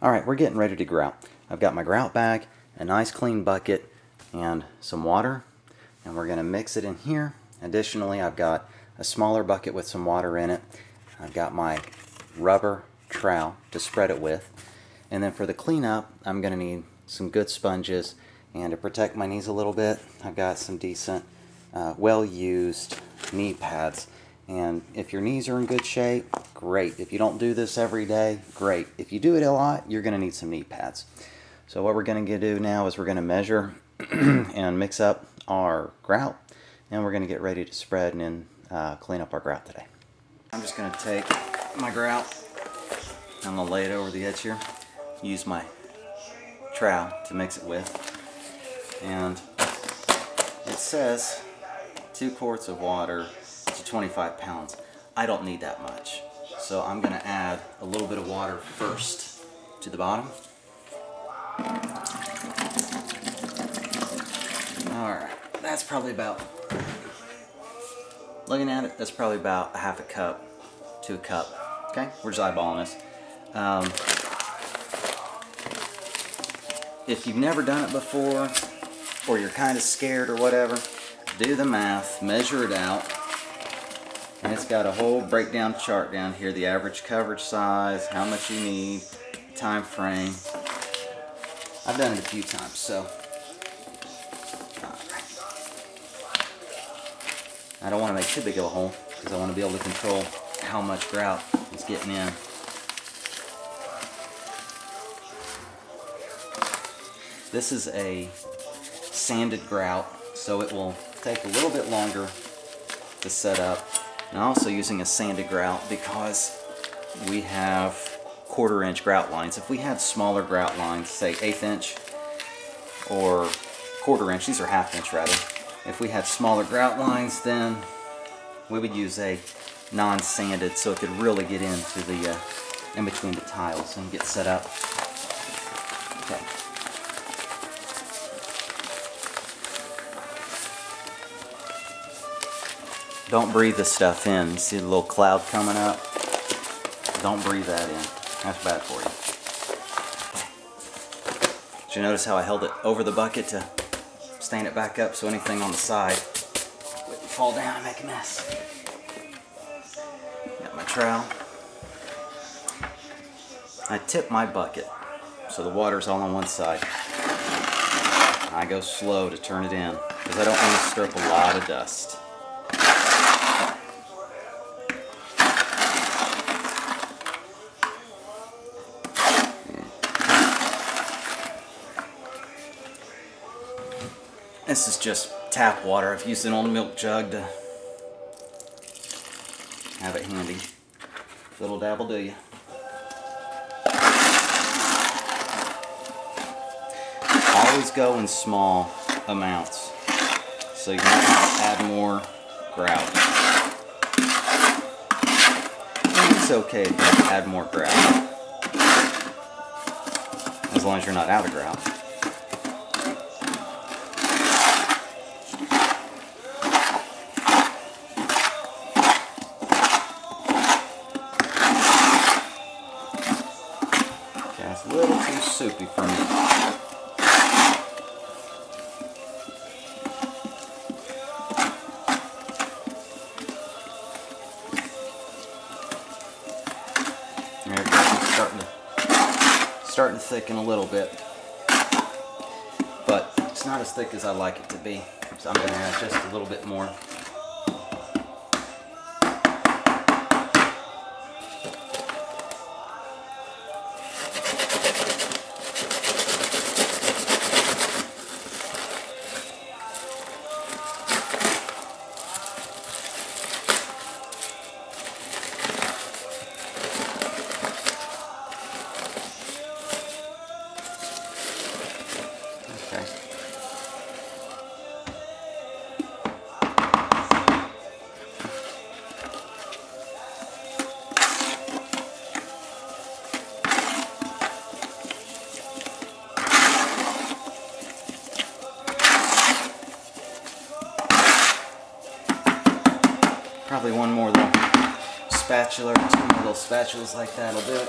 Alright, we're getting ready to grout. I've got my grout bag, a nice clean bucket, and some water, and we're going to mix it in here. Additionally, I've got a smaller bucket with some water in it. I've got my rubber trowel to spread it with, and then for the cleanup, I'm going to need some good sponges, and to protect my knees a little bit, I've got some decent, well-used knee pads. And if your knees are in good shape, great. If you don't do this every day, great. If you do it a lot, you're going to need some knee pads. So what we're going to do now is we're going to measure and mix up our grout, and we're going to get ready to spread and clean up our grout today. I'm just going to take my grout, I'm going to lay it over the edge here, use my trowel to mix it with, and it says 2 quarts of water to 25 pounds. I don't need that much, so I'm going to add a little bit of water first to the bottom. Alright, that's probably about, looking at it, that's probably about a half a cup to a cup. Okay, we're just eyeballing this. If you've never done it before, or you're kind of scared or whatever, do the math, measure it out. And it's got a whole breakdown chart down here, the average coverage size, how much you need, time frame. I've done it a few times, so. I don't want to make too big of a hole, because I want to be able to control how much grout is getting in. This is a sanded grout, so it will take a little bit longer to set up. And I'm also using a sanded grout because we have 1/4 inch grout lines. If we had smaller grout lines, say 1/8 inch or 1/4 inch, these are 1/2 inch rather. If we had smaller grout lines, then we would use a non-sanded so it could really get into the in between the tiles and get set up. Okay. Don't breathe this stuff in. You see the little cloud coming up? Don't breathe that in. That's bad for you. Did you notice how I held it over the bucket to stand it back up so anything on the side wouldn't fall down and make a mess? Got my trowel. I tip my bucket so the water's all on one side. I go slow to turn it in because I don't want to stir up a lot of dust. This is just tap water. I've used an old milk jug to have it handy. Little dab will do you. Always go in small amounts so you can add more grout. And it's okay to add more grout as long as you're not out of grout. It's a little too soupy for me. There it goes. It's starting to thicken a little bit, but it's not as thick as I like it to be. So I'm going to add just a little bit more. Okay. Probably one more little spatula, or 2 more little spatulas like that will do it.